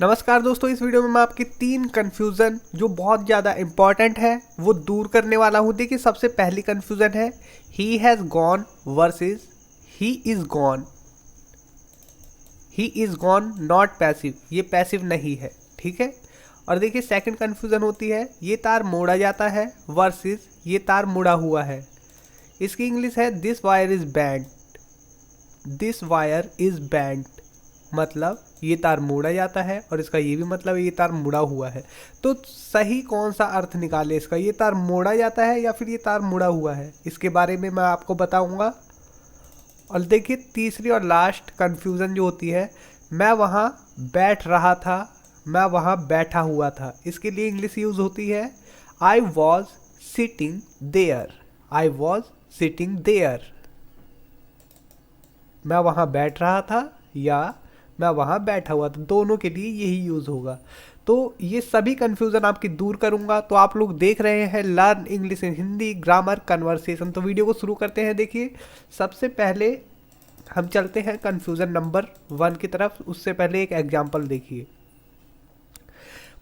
नमस्कार दोस्तों, इस वीडियो में मैं आपकी 3 कन्फ्यूज़न जो बहुत ज़्यादा इम्पॉर्टेंट है वो दूर करने वाला हूँ। देखिए, सबसे पहली कन्फ्यूज़न है ही has gone versus he is gone. He is gone not passive, ये पैसिव नहीं है, ठीक है। और देखिए, सेकंड कन्फ्यूज़न होती है ये तार मोड़ा जाता है वर्सेस ये तार मुड़ा हुआ है। इसकी इंग्लिश है this wire is band. This wire is band मतलब ये तार मोड़ा जाता है, और इसका ये भी मतलब ये तार मुड़ा हुआ है। तो सही कौन सा अर्थ निकाले इसका, ये तार मोड़ा जाता है या फिर ये तार मुड़ा हुआ है, इसके बारे में मैं आपको बताऊंगा। और देखिए, तीसरी और लास्ट कंफ्यूजन जो होती है, मैं वहाँ बैठ रहा था, मैं वहाँ बैठा हुआ था। इसके लिए इंग्लिश यूज होती है I was sitting there. I was sitting there, मैं वहाँ बैठ रहा था या मैं वहाँ बैठा हुआ था, दोनों के लिए यही यूज़ होगा। तो ये सभी कन्फ्यूज़न आपकी दूर करूँगा। तो आप लोग देख रहे हैं learn English in Hindi grammar conversation. तो वीडियो को शुरू करते हैं। देखिए, सबसे पहले हम चलते हैं कन्फ्यूज़न नंबर 1 की तरफ। उससे पहले एक एग्जाम्पल देखिए,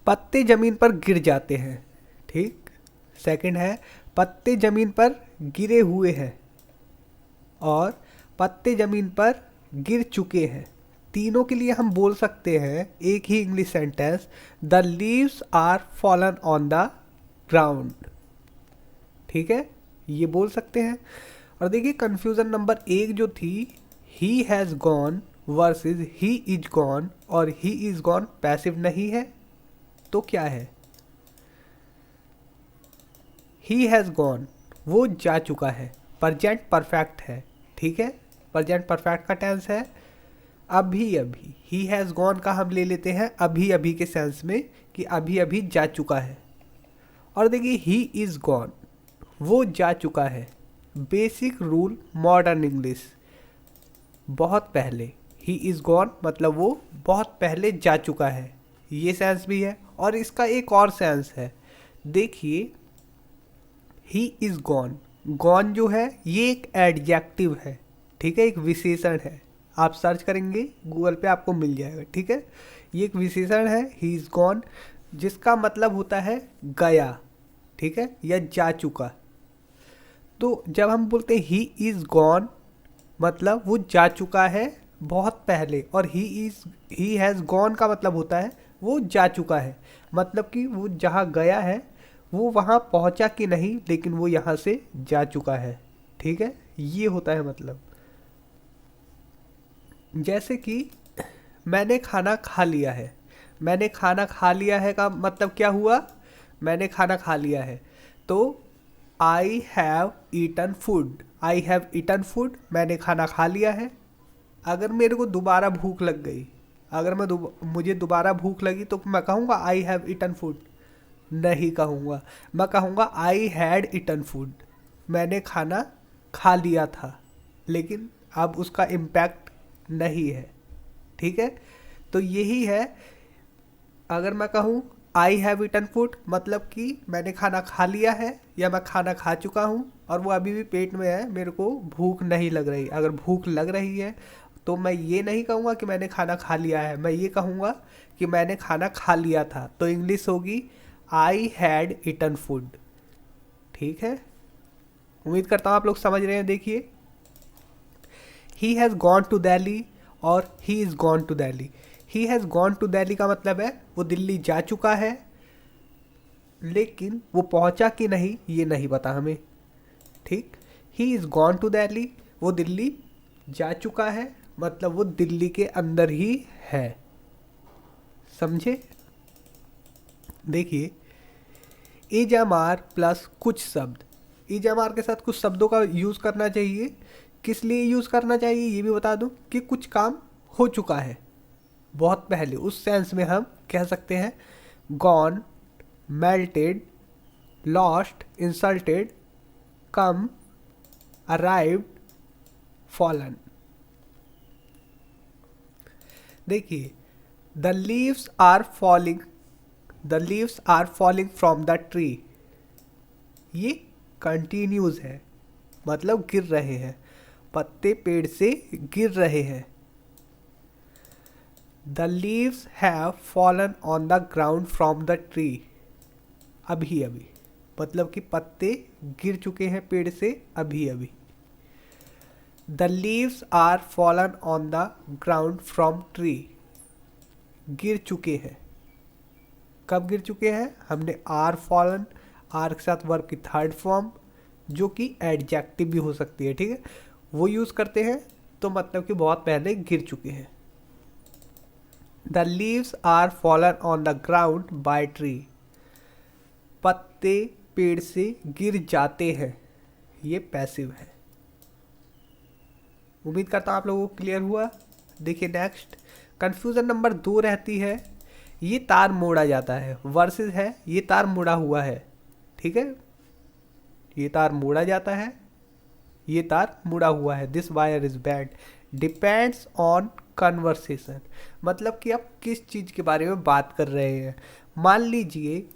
पत्ते ज़मीन पर गिर जाते हैं, ठीक। सेकंड है पत्ते ज़मीन पर गिरे हुए हैं, और पत्ते ज़मीन पर गिर चुके हैं। तीनों के लिए हम बोल सकते हैं एक ही English sentence, the leaves are fallen on the ground, ठीक है, ये बोल सकते हैं। और देखिए, कंफ्यूजन नंबर 1 जो थी ही has gone versus he is gone, और ही इज गॉन पैसिव नहीं है, तो क्या है, ही हैज़ गॉन वो जा चुका है, प्रेजेंट परफेक्ट है, ठीक है, प्रेजेंट परफेक्ट का टेंस है अभी अभी। ही हैज़ गॉन का हम ले लेते हैं अभी अभी के सेंस में कि अभी अभी जा चुका है। और देखिए, ही इज़ गॉन वो जा चुका है, बेसिक रूल मॉडर्न इंग्लिश, बहुत पहले। ही इज़ गॉन मतलब वो बहुत पहले जा चुका है, ये सेंस भी है। और इसका एक और सेंस है, देखिए, ही इज़ गॉन, गॉन जो है ये एक एडजेक्टिव है, ठीक है, एक विशेषण है। आप सर्च करेंगे गूगल पे आपको मिल जाएगा, ठीक है। ये एक विशेषण है ही इज़ गॉन, जिसका मतलब होता है गया, ठीक है, या जा चुका। तो जब हम बोलते हैं ही इज़ गॉन मतलब वो जा चुका है बहुत पहले, और ही हैज़ गॉन का मतलब होता है वो जा चुका है, मतलब कि वो जहाँ गया है वो वहाँ पहुँचा कि नहीं, लेकिन वो यहाँ से जा चुका है, ठीक है, ये होता है मतलब। जैसे कि मैंने खाना खा लिया है, मैंने खाना खा लिया है का मतलब क्या हुआ, मैंने खाना खा लिया है, तो I have eaten food. I have eaten food, मैंने खाना खा लिया है। अगर मेरे को दोबारा भूख लग गई, अगर मुझे दोबारा भूख लगी, तो मैं कहूँगा आई हैव ईटन फूड, नहीं कहूँगा। मैं कहूँगा आई हैड ईटन फूड, मैंने खाना खा लिया था, लेकिन अब उसका इम्पैक्ट नहीं है, ठीक है। तो यही है, अगर मैं कहूँ आई हैव ईटन फूड मतलब कि मैंने खाना खा लिया है या मैं खाना खा चुका हूँ और वो अभी भी पेट में है, मेरे को भूख नहीं लग रही। अगर भूख लग रही है तो मैं ये नहीं कहूँगा कि मैंने खाना खा लिया है, मैं ये कहूँगा कि मैंने खाना खा लिया था। तो इंग्लिश होगी आई हैड ईटन फूड, ठीक है। उम्मीद करता हूँ आप लोग समझ रहे हैं। देखिए, he has gone to Delhi और he is gone to Delhi. He has gone to Delhi का मतलब है वो दिल्ली जा चुका है, लेकिन वो पहुंचा कि नहीं ये नहीं पता हमें, ठीक। He is gone to Delhi, वो दिल्ली जा चुका है, मतलब वो दिल्ली के अंदर ही है, समझे। देखिए, इजमार प्लस कुछ शब्द, इजमार के साथ कुछ शब्दों का यूज़ करना चाहिए। किस लिए यूज़ करना चाहिए ये भी बता दूं, कि कुछ काम हो चुका है बहुत पहले, उस सेंस में हम कह सकते हैं gone, melted, lost, insulted, come, arrived, fallen. देखिए, the leaves are falling, the leaves are falling from the tree, ये कंटिन्यूज है, मतलब गिर रहे हैं, पत्ते पेड़ से गिर रहे हैं। The leaves have fallen on the ground from the tree. अभी अभी, मतलब कि पत्ते गिर चुके हैं पेड़ से अभी अभी। The leaves are fallen on the ground from tree. गिर चुके हैं, कब गिर चुके हैं? हमने आर फॉलन, आर के साथ वर्ब की थर्ड फॉर्म जो कि एडजेक्टिव भी हो सकती है, ठीक है, वो यूज़ करते हैं, तो मतलब कि बहुत पहले गिर चुके हैं। The leaves are fallen on the ground by tree. पत्ते पेड़ से गिर जाते हैं, ये पैसिव है। उम्मीद करता हूँ आप लोगों को क्लियर हुआ। देखिए नेक्स्ट, कंफ्यूजन नंबर 2 रहती है, ये तार मोड़ा जाता है वर्सेस है ये तार मुड़ा हुआ है, ठीक है, ये तार मोड़ा जाता है, ये तार मुड़ा हुआ है। This wire is bent depends on conversation. मतलब कि आप किस चीज़ के बारे में बात कर रहे हैं। मान लीजिए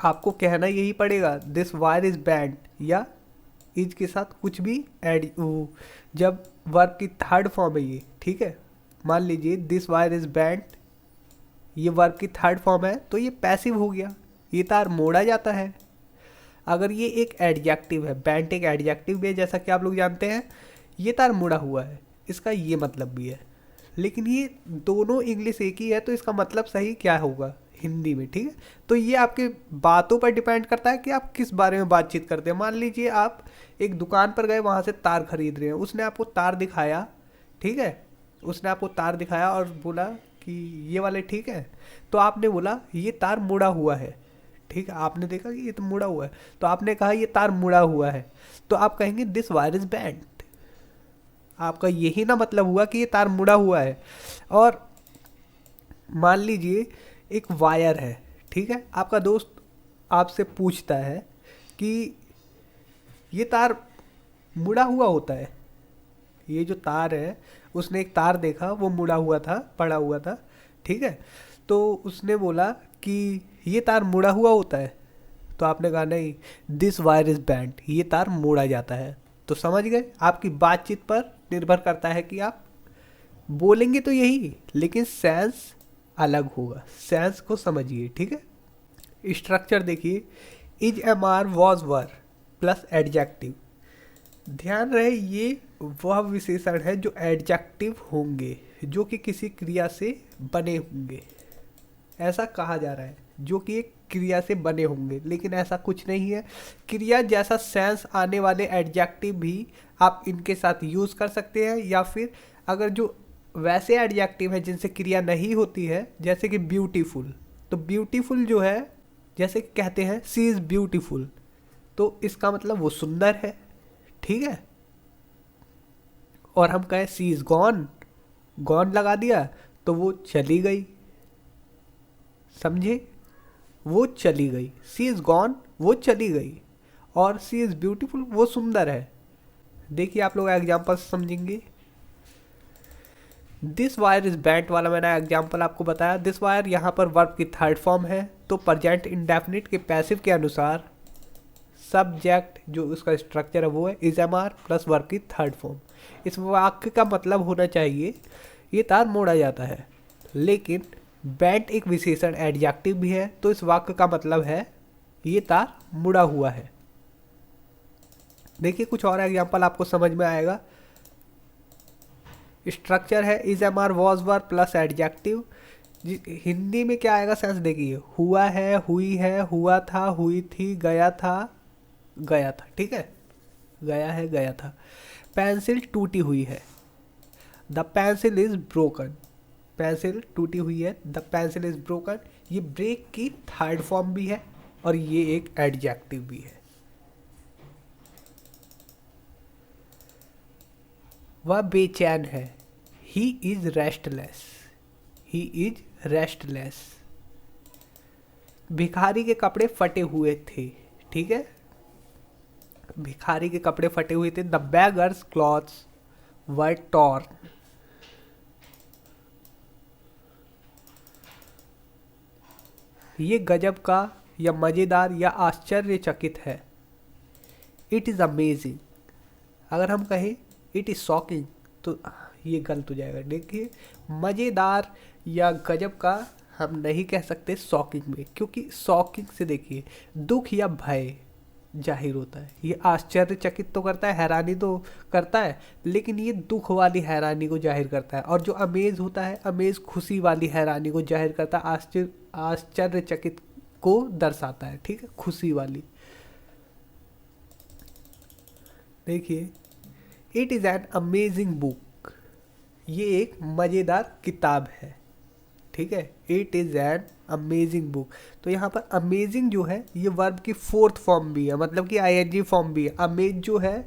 आपको कहना यही पड़ेगा दिस वायर इज बेंट, या इज के साथ कुछ भी ऐड, जब वर्ब की थर्ड फॉर्म है ये, ठीक है, मान लीजिए दिस वायर इज बेंट, ये वर्ब की थर्ड फॉर्म है, तो ये पैसिव हो गया, ये तार मोड़ा जाता है। अगर ये एक एडजेक्टिव है, बेंट एक एडजेक्टिव भी है जैसा कि आप लोग जानते हैं, ये तार मुड़ा हुआ है, इसका ये मतलब भी है। लेकिन ये दोनों इंग्लिश एक ही है, तो इसका मतलब सही क्या होगा हिंदी में, ठीक है। तो ये आपके बातों पर डिपेंड करता है कि आप किस बारे में बातचीत करते हैं। मान लीजिए आप एक दुकान पर गए, वहाँ से तार खरीद रहे हैं, उसने आपको तार दिखाया, ठीक है, उसने आपको तार दिखाया और बोला कि ये वाले ठीक है, तो आपने बोला ये तार मुड़ा हुआ है, ठीक है, आपने देखा कि ये तो मुड़ा हुआ है, तो आपने कहा ये तार मुड़ा हुआ है, तो आप कहेंगे दिस वायर इज बेंट। आपका यही ना मतलब हुआ कि ये तार मुड़ा हुआ है। और मान लीजिए एक वायर है, ठीक है, आपका दोस्त आपसे पूछता है कि ये तार मुड़ा हुआ होता है, ये जो तार है, उसने एक तार देखा, वो मुड़ा हुआ था, पड़ा हुआ था, ठीक है, तो उसने बोला कि ये तार मुड़ा हुआ होता है, तो आपने कहा नहीं, दिस वायर इज बेंट, ये तार मोड़ा जाता है। तो समझ गए, आपकी बातचीत पर निर्भर करता है कि आप बोलेंगे तो यही, लेकिन सेंस अलग होगा, सेंस को समझिए, ठीक है। स्ट्रक्चर देखिए, is am are was were plus adjective. ध्यान रहे ये वह विशेषण है जो एडजेक्टिव होंगे, जो कि किसी क्रिया से बने होंगे, ऐसा कहा जा रहा है, जो कि एक क्रिया से बने होंगे, लेकिन ऐसा कुछ नहीं है। क्रिया जैसा सेंस आने वाले एडजेक्टिव भी आप इनके साथ यूज़ कर सकते हैं, या फिर अगर जो वैसे एडजेक्टिव है जिनसे क्रिया नहीं होती है, जैसे कि ब्यूटीफुल, तो ब्यूटीफुल जो है, जैसे कि कहते हैं सी इज़ ब्यूटीफुल, तो इसका मतलब वो सुंदर है, ठीक है। और हम कहें सी इज़ गॉन, गॉन लगा दिया तो वो चली गई, समझे, वो चली गई, सी इज़ गॉन, वो चली गई, और सी इज़ ब्यूटीफुल, वो सुंदर है। देखिए आप लोग एग्जाम्पल समझेंगे। दिस वायर इज बेंट वाला मैंने एग्जाम्पल आपको बताया। दिस वायर यहाँ पर वर्ब की थर्ड फॉर्म है, तो प्रेजेंट इंडेफिनिट के पैसिव के अनुसार सब्जेक्ट जो उसका स्ट्रक्चर है वो है is am are plus verb की थर्ड फॉर्म। इस वाक्य का मतलब होना चाहिए ये तार मोड़ा जाता है, लेकिन बेंट एक विशेषण एडजेक्टिव भी है, तो इस वाक्य का मतलब है ये तार मुड़ा हुआ है। देखिए कुछ और एग्जाम्पल आपको समझ में आएगा। स्ट्रक्चर है is am are was were plus adjective. Hindi में क्या आएगा सेंस देखिए, हुआ है, हुई है, हुआ था, हुई थी, गया था, गया था, ठीक है, गया है, गया था। पेंसिल टूटी हुई है, the pencil is broken, pencil टूटी हुई है, द पेंसिल इज ब्रोकन। ये ब्रेक की थर्ड फॉर्म भी है और ये एक एडजेक्टिव भी है। वह बेचैन है, he is restless, he is restless. भिखारी के कपड़े फटे हुए थे, ठीक है, भिखारी के कपड़े फटे हुए थे। The beggars clothes were torn, ये गजब का या मज़ेदार या आश्चर्यचकित है। इट इज़ अमेजिंग, अगर हम कहें इट इज़ शॉकिंग, तो ये गलत हो जाएगा। देखिए मज़ेदार या गजब का हम नहीं कह सकते शॉकिंग में, क्योंकि शॉकिंग से देखिए दुख या भय जाहिर होता है, ये आश्चर्यचकित तो करता है, हैरानी तो करता है, लेकिन ये दुख वाली हैरानी को जाहिर करता है। और जो अमेज होता है, अमेज खुशी वाली हैरानी को जाहिर करता है, आश्चर्यचकित को दर्शाता है, ठीक है, खुशी वाली। देखिए it is an amazing book, ये एक मज़ेदार किताब है, ठीक है। It is an amazing book, तो यहाँ पर अमेजिंग जो है ये वर्ब की फोर्थ फॉर्म भी है, मतलब कि आईएनजी फॉर्म भी है। अमेज जो है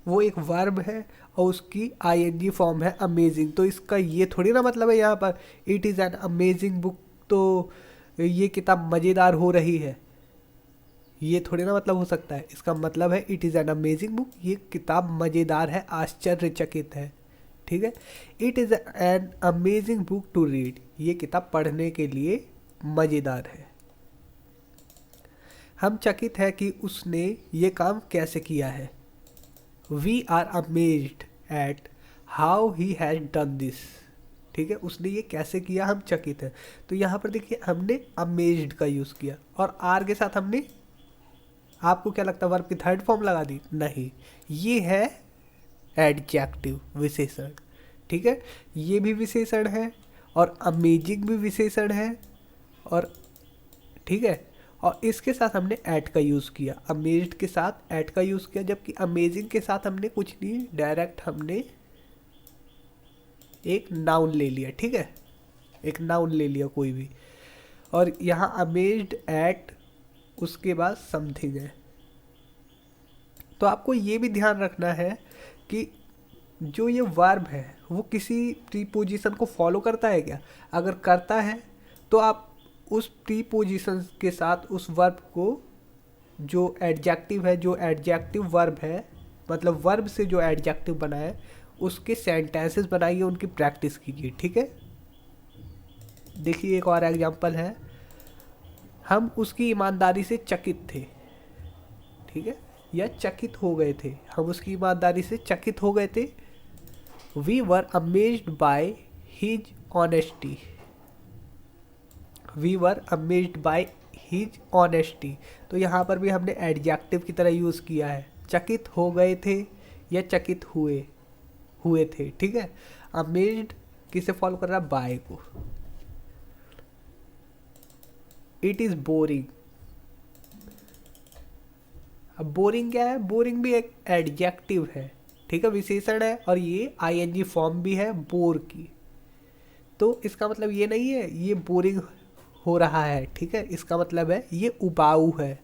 वो एक वर्ब है और उसकी आईएनजी फॉर्म है अमेजिंग, तो इसका ये थोड़ी ना मतलब है यहाँ पर it is an amazing book तो ये किताब मज़ेदार हो रही है, ये थोड़ी ना मतलब हो सकता है। इसका मतलब है it is an amazing book, ये किताब मज़ेदार है, आश्चर्यचकित है, ठीक है। It is an amazing book to read, ये किताब पढ़ने के लिए मज़ेदार है। हम चकित है कि उसने ये काम कैसे किया है। We are amazed at how he has done this, ठीक है, उसने ये कैसे किया, हम चकित हैं। तो यहाँ पर देखिए हमने अमेज्ड का यूज़ किया और आर के साथ हमने, आपको क्या लगता है वर्ब की थर्ड फॉर्म लगा दी? नहीं, ये है एडजेक्टिव विशेषण, ठीक है, ये भी विशेषण है और अमेजिंग भी विशेषण है, और ठीक है, और इसके साथ हमने एट का यूज़ किया, अमेज्ड के साथ एट का यूज़ किया, जबकि अमेजिंग के साथ हमने कुछ नहीं, डायरेक्ट हमने एक नाउन ले लिया, ठीक है, एक नाउन ले लिया कोई भी, और यहाँ अमेज्ड एट उसके बाद समथिंग है। तो आपको ये भी ध्यान रखना है कि जो ये वर्ब है वो किसी प्रीपोजिशन को फॉलो करता है क्या। अगर करता है तो आप उस प्रीपोजिशन के साथ उस वर्ब को, जो एडजेक्टिव है, जो एडजेक्टिव वर्ब है, मतलब वर्ब से जो एडजेक्टिव बना है उसके सेंटेंसेस बनाइए, उनकी प्रैक्टिस कीजिए, ठीक है। देखिए एक और एग्जांपल है, हम उसकी ईमानदारी से चकित थे, ठीक है, या चकित हो गए थे, हम उसकी ईमानदारी से चकित हो गए थे। We were amazed by his honesty, we were amazed by his honesty, तो यहाँ पर भी हमने एडजेक्टिव की तरह यूज़ किया है, चकित हो गए थे या चकित हुए थे, ठीक है। अमेज्ड किसे फॉलो कर रहा है? बाय को। इट इज़ बोरिंग, अब बोरिंग क्या है? बोरिंग भी एक एडजेक्टिव है, ठीक है, विशेषण है, और ये आईएनजी फॉर्म भी है बोर की, तो इसका मतलब ये नहीं है ये बोरिंग हो रहा है, ठीक है, इसका मतलब है ये उबाऊ है,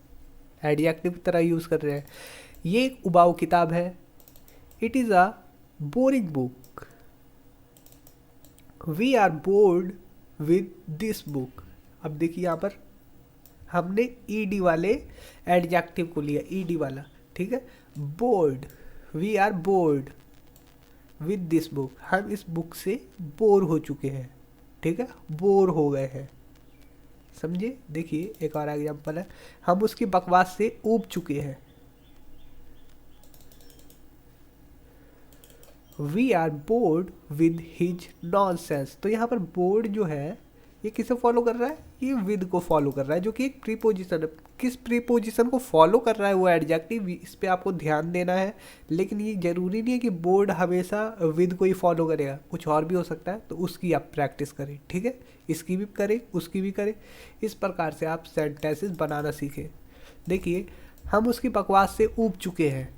एडजेक्टिव की तरह यूज़ कर रहे हैं, ये एक उबाऊ किताब है। It is a boring book, we are bored with this book. अब देखिए यहाँ पर हमने ईडी वाले एडजेक्टिव को लिया, ईडी वाला, ठीक है, bored, we are bored with this book, हम इस बुक से बोर हो चुके हैं, ठीक है, बोर हो गए हैं, समझे। देखिए एक और एग्जांपल है, हम उसकी बकवास से ऊब चुके हैं। We are bored with his nonsense, तो यहाँ पर बोर्ड जो है ये किसे फॉलो कर रहा है? ये विद को फॉलो कर रहा है, जो कि एक प्रीपोजिशन है। किस प्रीपोजिशन को फॉलो कर रहा है वो एडजेक्टिव, इस पे आपको ध्यान देना है। लेकिन ये जरूरी नहीं है कि बोर्ड हमेशा विद को ही फॉलो करेगा, कुछ और भी हो सकता है, तो उसकी आप प्रैक्टिस करें, ठीक है, इसकी भी करें उसकी भी करें, इस प्रकार से आप सेंटेंसेस बनाना सीखें। देखिए हम उसकी बकवास से ऊब चुके हैं,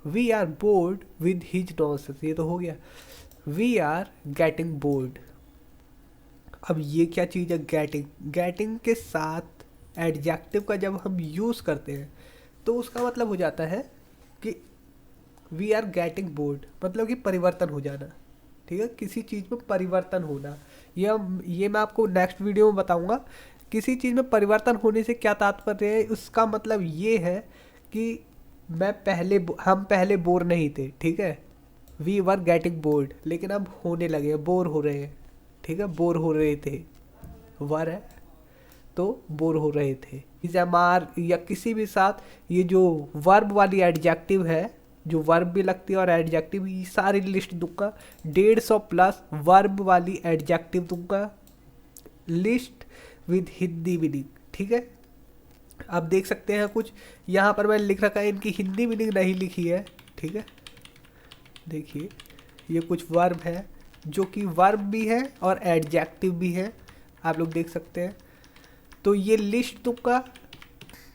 we are bored with his nonsense, ये तो हो गया। वी आर गेटिंग बोर्ड, अब ये क्या चीज़ है? गेटिंग, गेटिंग के साथ एडजेक्टिव का जब हम यूज़ करते हैं तो उसका मतलब हो जाता है कि वी आर गेटिंग बोर्ड, मतलब कि परिवर्तन हो जाना, ठीक है, किसी चीज़ में परिवर्तन होना। ये मैं आपको नेक्स्ट वीडियो में बताऊंगा, किसी चीज़ में परिवर्तन होने से क्या तात्पर्य है। उसका मतलब ये है कि हम पहले बोर नहीं थे, ठीक है, वी वर गेटिंग बोर्ड, लेकिन अब होने लगे, बोर हो रहे हैं, ठीक है, बोर हो रहे थे, वर है तो बोर हो रहे थे। इजमार या किसी भी साथ ये जो वर्ब वाली एडजेक्टिव है जो वर्ब भी लगती है और एडजेक्टिव भी, सारी लिस्ट दूंगा। 150 प्लस वर्ब वाली एडजेक्टिव दूंगा, लिस्ट विद हिंदी मीनिंग, ठीक है। आप देख सकते हैं कुछ यहाँ पर मैंने लिख रखा है, इनकी हिंदी मीनिंग नहीं लिखी है, ठीक है। देखिए ये कुछ वर्ब है जो कि वर्ब भी है और एडजेक्टिव भी है, आप लोग देख सकते हैं। तो ये लिस्ट दूंगा।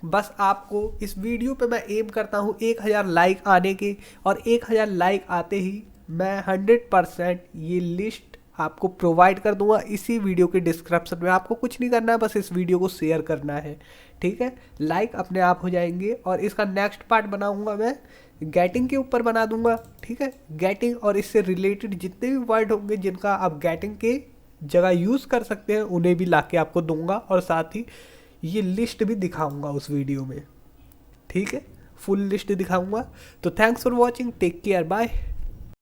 बस आपको इस वीडियो पे मैं एम करता हूँ 1000 लाइक आने के, और 1000 लाइक आते ही मैं 100% ये लिस्ट आपको प्रोवाइड कर दूंगा इसी वीडियो के डिस्क्रिप्शन में। आपको कुछ नहीं करना है, बस इस वीडियो को शेयर करना है, ठीक है। लाइक अपने आप हो जाएंगे। और इसका नेक्स्ट पार्ट बनाऊंगा मैं गेटिंग के ऊपर बना दूंगा, ठीक है। गेटिंग और इससे रिलेटेड जितने भी वर्ड होंगे जिनका आप गेटिंग के जगह यूज़ कर सकते हैं उन्हें भी लाके आपको दूंगा, और साथ ही ये लिस्ट भी दिखाऊंगा उस वीडियो में, ठीक है। फुल लिस्ट दिखाऊंगा। तो thanks for watching, take care, bye.